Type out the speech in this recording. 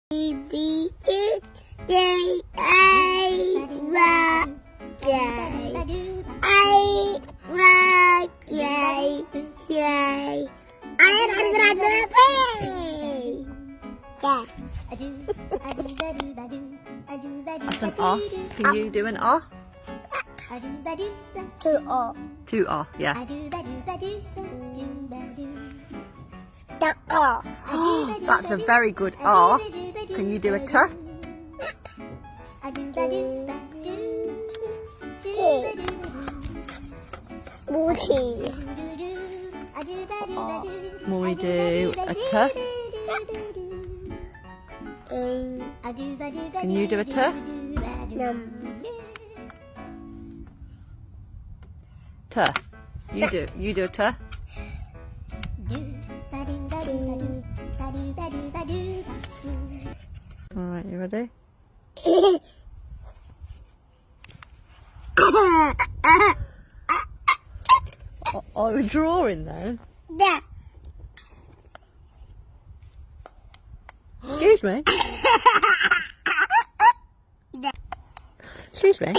B C D A That's an R. Can you do an R? Two O. Two R, yeah. The O. That's a very good R. Can you do a T? Booty. Will we do a T? Can you do a T? T. You do a T. Alright, you ready? Are we drawing then? Yeah. Excuse me? Excuse me?